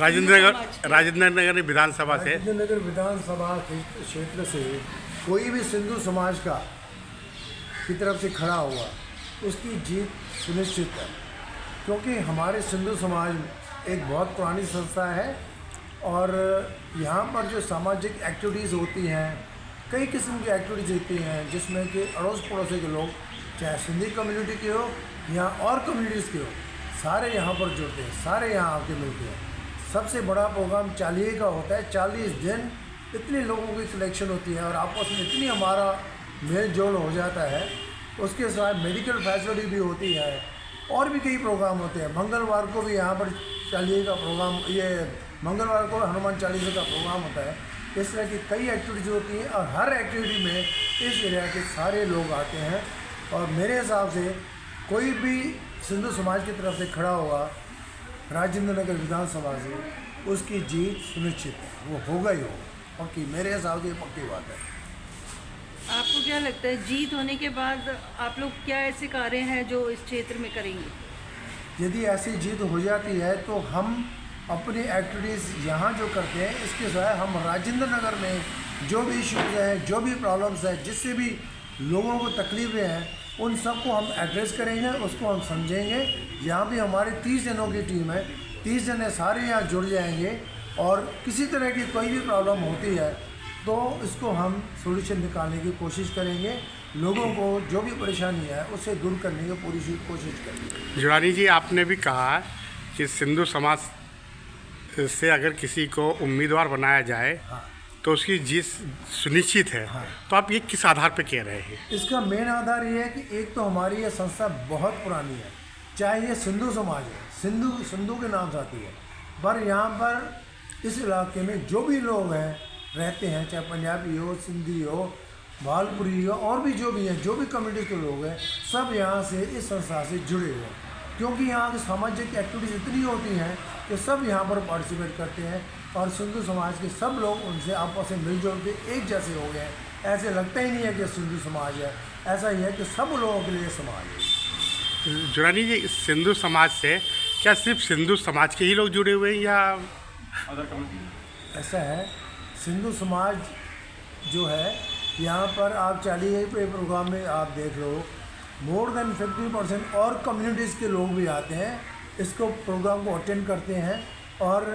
राजेंद्र नगर विधानसभा से राजेंद्र नगर विधानसभा क्षेत्र से कोई भी सिंधु समाज का की तरफ से खड़ा हुआ उसकी जीत सुनिश्चित है, क्योंकि हमारे सिंधु समाज एक बहुत पुरानी संस्था है और यहाँ पर जो सामाजिक एक्टिविटीज़ होती हैं, कई किस्म की एक्टिविटीज़ होती हैं जिसमें कि अड़ोस पड़ोसी के लोग, चाहे सिंधी कम्युनिटी के हो या और कम्युनिटीज़ के हो, सारे यहाँ पर जुड़ते हैं, सारे यहाँ आके मिलते हैं। सबसे बड़ा प्रोग्राम चालीहे का होता है। 40 दिन इतने लोगों की सिलेक्शन होती है और आपस में इतनी हमारा मेल जोल हो जाता है। उसके साथ मेडिकल फैसिलिटी भी होती है और भी कई प्रोग्राम होते हैं। मंगलवार को भी यहाँ पर चालीहे का प्रोग्राम, ये मंगलवार को हनुमान चालीसा का प्रोग्राम होता है। इस तरह की कई एक्टिविटीज़ होती हैं और हर एक्टिविटी में इस एरिया के सारे लोग आते हैं और मेरे हिसाब से कोई भी सिंधु समाज की तरफ से खड़ा हुआ राजेंद्र नगर विधानसभा से, उसकी जीत सुनिश्चित है, वो होगा ही होगा। पक्की, मेरे हिसाब से पक्की बात है। आपको क्या लगता है जीत होने के बाद आप लोग क्या ऐसे कार्य हैं जो इस क्षेत्र में करेंगे? यदि ऐसी जीत हो जाती है तो हम अपनी एक्टिविटीज़ यहाँ जो करते हैं इसके साथ हम राजेंद्र नगर में जो भी इश्यूज़ हैं, जो भी प्रॉब्लम्स हैं, जिससे भी लोगों को तकलीफ़ें हैं, उन सबको हम एड्रेस करेंगे, उसको हम समझेंगे। यहाँ भी हमारी 30 जनों की टीम है, 30 जने सारे यहाँ जुड़ जाएंगे और किसी तरह की कोई भी प्रॉब्लम होती है तो इसको हम सोल्यूशन निकालने की कोशिश करेंगे। लोगों को जो भी परेशानी है उससे दूर करने की पूरी कोशिश करेंगे। जुड़ानी जी, आपने भी कहा कि सिंधु समाज से अगर किसी को उम्मीदवार बनाया जाए तो उसकी जीत सुनिश्चित है। तो आप ये किस आधार पर कह रहे हैं? इसका मेन आधार ये है कि एक तो हमारी ये संस्था बहुत पुरानी है, चाहे ये सिंधु समाज है, सिंधु के नाम से आती है, पर यहाँ पर इस इलाके में जो भी लोग हैं रहते हैं, चाहे पंजाबी हो, सिंधी हो, भालपुरी हो, और भी जो भी हैं, जो भी कम्युनिटी के लोग हैं, सब यहाँ से इस संस्था से जुड़े हुए हैं। क्योंकि यहाँ की सामाजिक एक्टिविटीज़ इतनी होती हैं कि सब यहाँ पर पार्टिसिपेट करते हैं और सिंधु समाज के सब लोग उनसे आपस में मिलजुल के एक जैसे हो गए हैं। ऐसे लगता ही नहीं है कि सिंधु समाज है, ऐसा ही है कि सब लोगों के लिए समाज है। जुड़ानी जी, सिंधु समाज से क्या सिर्फ सिंधु समाज के ही लोग जुड़े हुए हैं या अदर कम्युनिटी? ऐसा है, सिंधु समाज जो है यहाँ पर आप चालीहे पे प्रोग्राम में आप देख लो, मोर देन 50% और कम्युनिटीज़ के लोग भी आते हैं, इसको प्रोग्राम को अटेंड करते हैं और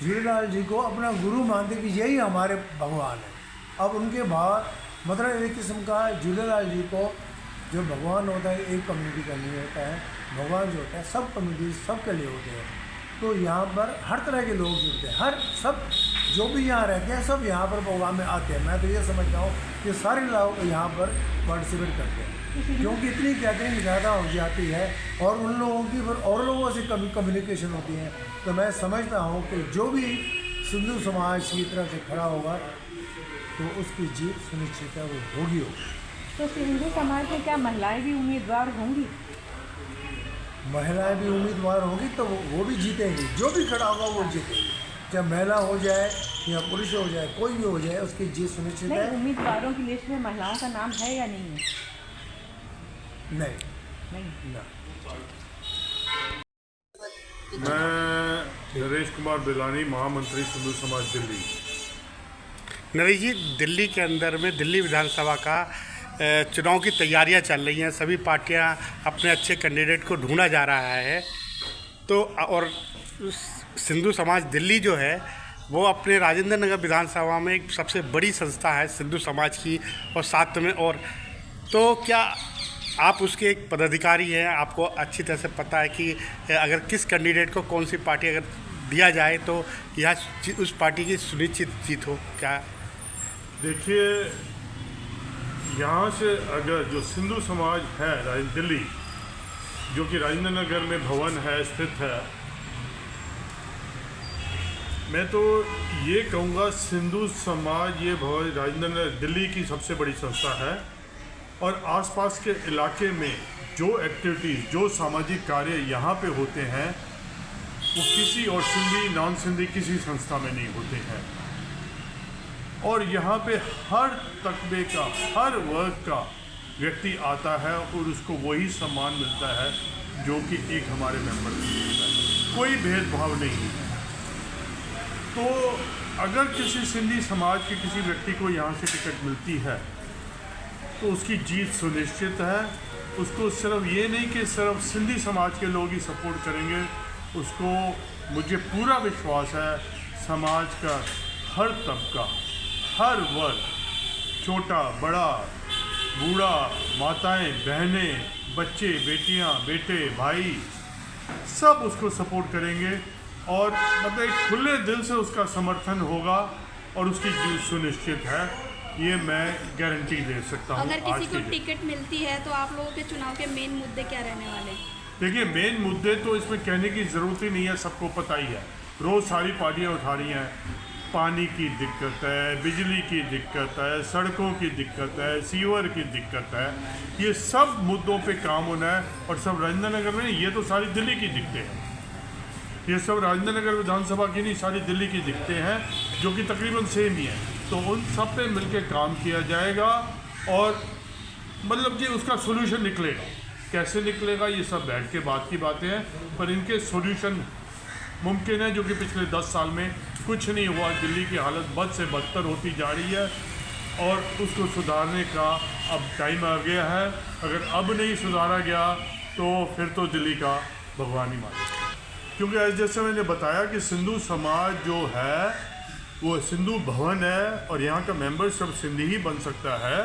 झूलेलाल जी को अपना गुरु मानते कि यही हमारे भगवान है। अब उनके भाव मतलब एक किस्म का झूलेलाल जी को जो भगवान होता है एक कम्युनिटी का नहीं होता है, भगवान जो होता है सब कम्युनिटी सबके लिए होते हैं। तो यहाँ पर हर तरह के लोग जुड़ते हैं, हर सब जो भी यहाँ रहते हैं सब यहाँ पर प्रोग्राम में आते हैं। मैं तो ये समझता हूँ कि सारे लोग यहाँ पर पार्टिसिपेट करते हैं, क्योंकि इतनी गैदरिंग ज़्यादा हो जाती है और उन लोगों की फिर और लोगों से कभी कम्युनिकेशन होती है। तो मैं समझता हूँ कि जो भी सिंधु समाज की तरफ से खड़ा होगा तो उसकी जीत सुनिश्चित है, वो होगी। तो सिंधु समाज में क्या महिलाएं भी उम्मीदवार होंगी? महिलाएं भी उम्मीदवार होंगी तो वो भी जीतेंगी, जो भी खड़ा होगा वो जीतेंगी। चाहे महिला हो जाए या पुरुष हो जाए, कोई भी हो जाए, उसकी जीत सुनिश्चित है। उम्मीदवारों की लिस्ट में महिलाओं का नाम है या नहीं है? नहीं ना। मैं नरेश कुमार बिलानी, महामंत्री सिंधु समाज दिल्ली। नरेश जी, दिल्ली के अंदर में दिल्ली विधानसभा का चुनाव की तैयारियां चल रही हैं, सभी पार्टियां अपने अच्छे कैंडिडेट को ढूंढा जा रहा है। तो और सिंधु समाज दिल्ली जो है वो अपने राजेंद्र नगर विधानसभा में एक सबसे बड़ी संस्था है सिंधु समाज की, और साथ में और तो क्या आप उसके एक पदाधिकारी हैं, आपको अच्छी तरह से पता है कि अगर किस कैंडिडेट को कौन सी पार्टी अगर दिया जाए तो यह उस पार्टी की सुनिश्चित जीत हो? क्या देखिए, यहाँ से अगर जो सिंधु समाज है दिल्ली, जो कि राजेंद्र नगर में भवन है स्थित है, मैं तो ये कहूँगा सिंधु समाज ये भवन राजेंद्र नगर दिल्ली की सबसे बड़ी संस्था है और आसपास के इलाके में जो एक्टिविटीज़, जो सामाजिक कार्य यहाँ पे होते हैं वो किसी और सिंधी नॉन सिंधी किसी संस्था में नहीं होते हैं। और यहाँ पे हर तकबे का, हर वर्ग का व्यक्ति आता है और उसको वही सम्मान मिलता है जो कि एक हमारे मेंबर को मिलता है। कोई भेदभाव नहीं है। तो अगर किसी सिंधी समाज के किसी व्यक्ति को यहाँ से टिकट मिलती है तो उसकी जीत सुनिश्चित है। उसको सिर्फ ये नहीं कि सिर्फ सिंधी समाज के लोग ही सपोर्ट करेंगे, उसको मुझे पूरा विश्वास है समाज का हर तबका, हर वर्ग, छोटा बड़ा, बूढ़ा, माताएं, बहनें, बच्चे, बेटियां, बेटे, भाई, सब उसको सपोर्ट करेंगे और मतलब एक खुले दिल से उसका समर्थन होगा और उसकी जीत सुनिश्चित है, ये मैं गारंटी दे सकता हूँ। अगर किसी को टिकट मिलती है तो आप लोगों के चुनाव के मेन मुद्दे क्या रहने वाले हैं? देखिए, मेन मुद्दे तो इसमें कहने की ज़रूरत ही नहीं है, सबको पता ही है, रोज़ सारी पार्टियाँ उठा रही हैं। पानी की दिक्कत है, बिजली की दिक्कत है, सड़कों की दिक्कत है, सीवर की दिक्कत है, ये सब मुद्दों पे काम होना है। और सब राजेंद्र नगर में, ये तो सारी दिल्ली की दिक्कतें हैं, ये सब राजेंद्र नगर विधानसभा की नहीं, सारी दिल्ली की दिक्कतें हैं जो कि तकरीबन सेम ही है। तो उन सब पे मिलके काम किया जाएगा और मतलब कि उसका सोल्यूशन निकलेगा। कैसे निकलेगा ये सब बैठ के बात की बातें हैं, पर इनके सोल्यूशन मुमकिन है, जो कि पिछले 10 साल में कुछ नहीं हुआ। दिल्ली की हालत बद से बदतर होती जा रही है और उसको सुधारने का अब टाइम आ गया है। अगर अब नहीं सुधारा गया तो फिर तो दिल्ली का भगवान ही माने। क्योंकि जैसे मैंने बताया कि सिंधु समाज जो है वो सिंधु भवन है और यहाँ का मेंबर सब सिंधी ही बन सकता है,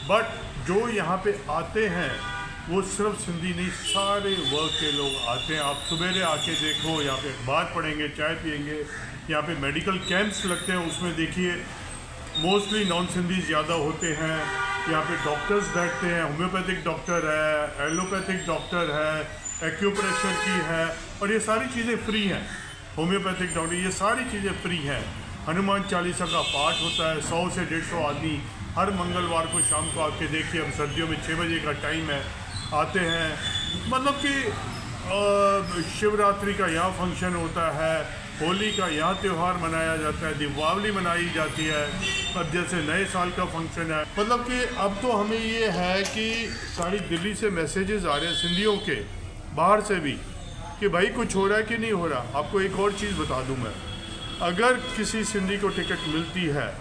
बट जो यहाँ पे आते हैं वो सिर्फ सिंधी नहीं, सारे वर्ग के लोग आते हैं। आप सवेरे आके देखो, यहाँ पे अखबार पढ़ेंगे, चाय पियेंगे, यहाँ पे मेडिकल कैंप्स लगते हैं, उसमें देखिए मोस्टली नॉन सिंधी ज़्यादा होते हैं। यहाँ पे डॉक्टर्स बैठते हैं, होम्योपैथिक डॉक्टर है, एलोपैथिक डॉक्टर है, एक्यूप्रेशर की है, और ये सारी चीज़ें फ्री हैं। होम्योपैथिक डॉक्टर, ये सारी चीज़ें फ्री हैं। हनुमान चालीसा का पाठ होता है, 100 से 150 आदमी हर मंगलवार को शाम को आके देखिए। अब सर्दियों में 6 बजे का टाइम है, आते हैं। मतलब कि शिवरात्रि का यहाँ फंक्शन होता है, होली का यहाँ त्यौहार मनाया जाता है, दीपावली मनाई जाती है, अब जैसे नए साल का फंक्शन है। मतलब कि अब तो हमें ये है कि सारी दिल्ली से मैसेजेस आ रहे हैं सिंधियों के, बाहर से भी, कि भाई कुछ हो रहा है कि नहीं हो रहा। आपको एक और चीज़ बता दूं मैं, अगर किसी सिंधी को टिकट मिलती है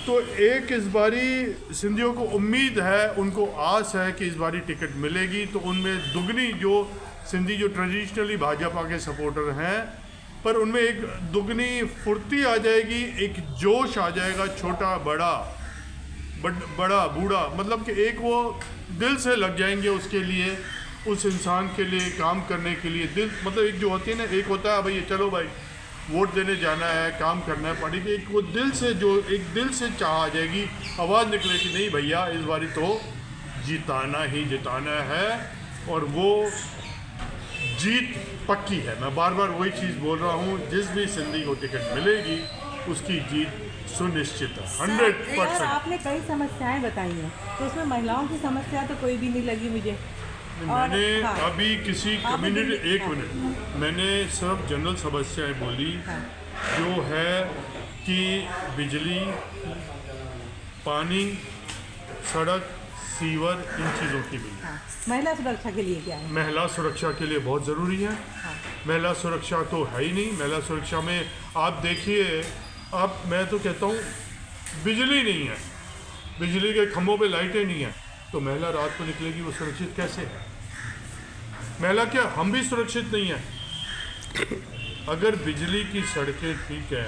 तो एक इस बारी सिंधियों को उम्मीद है, उनको आस है कि इस बारी टिकट मिलेगी, तो उनमें दुगनी जो सिंधी जो ट्रेडिशनली भाजपा के सपोर्टर हैं, पर उनमें एक दुगनी फुर्ती आ जाएगी, एक जोश आ जाएगा, छोटा बड़ा बड़ा बूढ़ा, मतलब कि एक वो दिल से लग जाएंगे उसके लिए, उस इंसान के लिए काम करने के लिए। दिल मतलब एक जो होती है ना, एक होता है भाई चलो भाई वोट देने जाना है, काम करना है पार्टी के, एक वो दिल से जो एक दिल से चाह आ जाएगी, आवाज़ निकले कि नहीं भैया इस बारी तो जिताना ही जिताना है, और वो जीत पक्की है। मैं बार बार वही चीज़ बोल रहा हूँ, जिस भी सिंधी को टिकट मिलेगी उसकी जीत सुनिश्चित है, 100%। आपने कई समस्याएं बताई हैं, तो उसमें महिलाओं की समस्या तो कोई भी नहीं लगी मुझे। मैंने हाँ, अभी किसी कम्युनिटी, एक हाँ, मिनट, मैंने सिर्फ जनरल समस्याएं बोली, हाँ, जो है कि बिजली, पानी, सड़क, सीवर, इन चीज़ों की भी। हाँ, महिला सुरक्षा के लिए क्या है? महिला सुरक्षा के लिए बहुत ज़रूरी है। हाँ, महिला सुरक्षा तो है ही नहीं। महिला सुरक्षा में आप देखिए, आप, मैं तो कहता हूँ बिजली नहीं है, बिजली के खंभों पे लाइटें नहीं हैं, तो महिला रात को निकलेगी, वो सुरक्षित कैसे है? महिला क्या, हम भी सुरक्षित नहीं हैं। अगर बिजली की सड़कें ठीक है,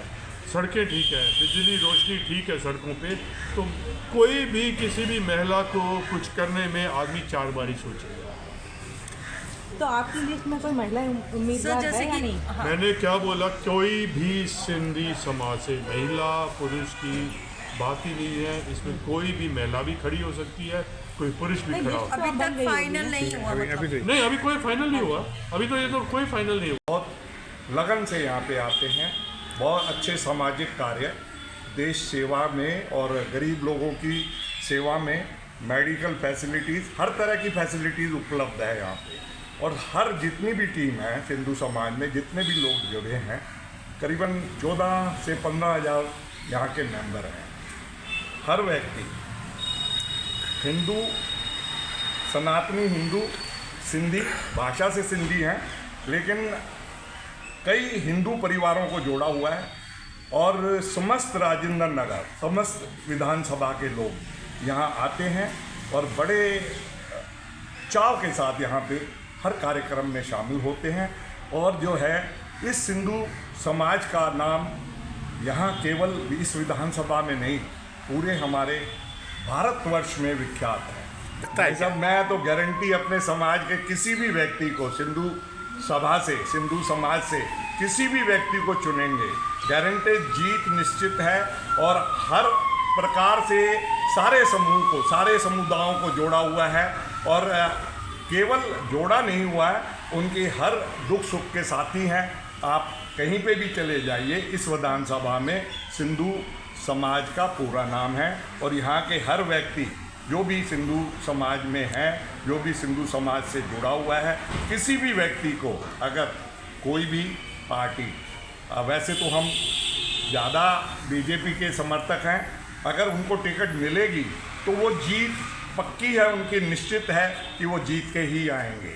सड़कें ठीक है, बिजली रोशनी ठीक है सड़कों पे, तो कोई भी किसी भी महिला को कुछ करने में आदमी 4 बार ही सोचेगा। तो आपकी लिस्ट में कोई महिला उम्मीदवार जैसे है या कि नहीं? मैंने क्या बोला, कोई भी सिंधी समाज से महिला पुरुष की बात ही नहीं है, इसमें कोई भी महिला भी खड़ी हो सकती है, कोई पुरुष भी खड़ा हो। अभी तक फाइनल नहीं हुआ, मतलब नहीं, अभी कोई फाइनल नहीं हुआ, अभी तो ये तो कोई फाइनल नहीं हुआ। बहुत लगन से यहाँ पे आते हैं, बहुत अच्छे सामाजिक कार्य, देश सेवा में और गरीब लोगों की सेवा में, मेडिकल फैसिलिटीज़, हर तरह की फैसिलिटीज़ उपलब्ध है यहाँ पे। और हर जितनी भी टीम है सिंधु समाज में, जितने भी लोग जुड़े हैं, करीबन 14 से 15 हज़ार यहाँ के मेंबर हैं। हर व्यक्ति हिंदू, सनातनी हिंदू, सिंधी भाषा से सिंधी हैं, लेकिन कई हिंदू परिवारों को जोड़ा हुआ है और समस्त राजेंद्र नगर, समस्त विधानसभा के लोग यहाँ आते हैं और बड़े चाव के साथ यहाँ पे हर कार्यक्रम में शामिल होते हैं। और जो है इस सिंधु समाज का नाम यहाँ केवल इस विधानसभा में नहीं, पूरे हमारे भारतवर्ष में विख्यात है। भाई साहब, मैं तो गारंटी अपने समाज के किसी भी व्यक्ति को सिंधु सभा से, सिंधु समाज से किसी भी व्यक्ति को चुनेंगे, गारंटी जीत निश्चित है। और हर प्रकार से सारे समूह को, सारे समुदायों को जोड़ा हुआ है और केवल जोड़ा नहीं हुआ है, उनके हर दुख सुख के साथी हैं। आप कहीं पे भी चले जाइए, इस विधानसभा में सिंधु समाज का पूरा नाम है और यहाँ के हर व्यक्ति जो भी सिंधु समाज में है, जो भी सिंधु समाज से जुड़ा हुआ है, किसी भी व्यक्ति को अगर कोई भी पार्टी, वैसे तो हम ज़्यादा बीजेपी के समर्थक हैं, अगर उनको टिकट मिलेगी तो वो जीत पक्की है, उनकी निश्चित है कि वो जीत के ही आएंगे।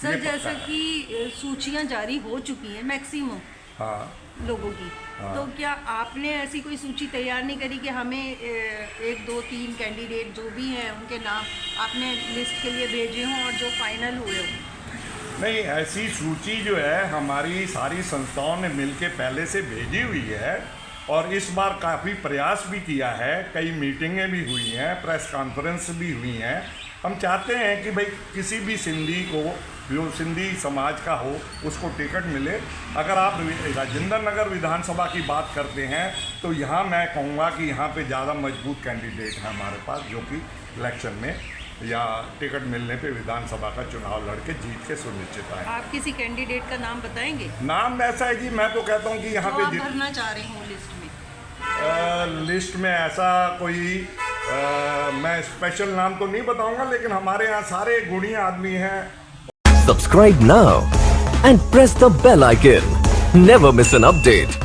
सर, ये पक्का जैसे है। कि सूचियां जारी हो चुकी हैं मैक्सिमम हाँ, लोगों की, तो क्या आपने ऐसी कोई सूची तैयार नहीं करी कि हमें 1, 2, 3 कैंडिडेट जो भी हैं उनके नाम आपने लिस्ट के लिए भेजे हों और जो फाइनल हुए हों? नहीं, ऐसी सूची जो है हमारी सारी संस्थाओं ने मिलके पहले से भेजी हुई है और इस बार काफ़ी प्रयास भी किया है, कई मीटिंगें भी हुई हैं, प्रेस कॉन्फ्रेंस भी हुई हैं। हम चाहते हैं कि भाई किसी भी सिंधी को, जो सिंधी समाज का हो, उसको टिकट मिले। अगर आप राजेंद्र नगर विधानसभा की बात करते हैं तो यहाँ मैं कहूँगा कि यहाँ पे ज़्यादा मजबूत कैंडिडेट हैं हमारे पास, जो कि इलेक्शन में या टिकट मिलने पे विधानसभा का चुनाव लड़के जीत के सुनिश्चित आए। आप किसी कैंडिडेट का नाम बताएंगे नाम ऐसा है जी, मैं तो कहता हूँ कि यहाँ जो आप पे भरना चाह रहे हो लिस्ट में? लिस्ट में ऐसा कोई मैं स्पेशल नाम तो नहीं बताऊंगा, लेकिन हमारे यहाँ सारे गुणी आदमी हैं। Subscribe now and press the bell icon. Never miss an update.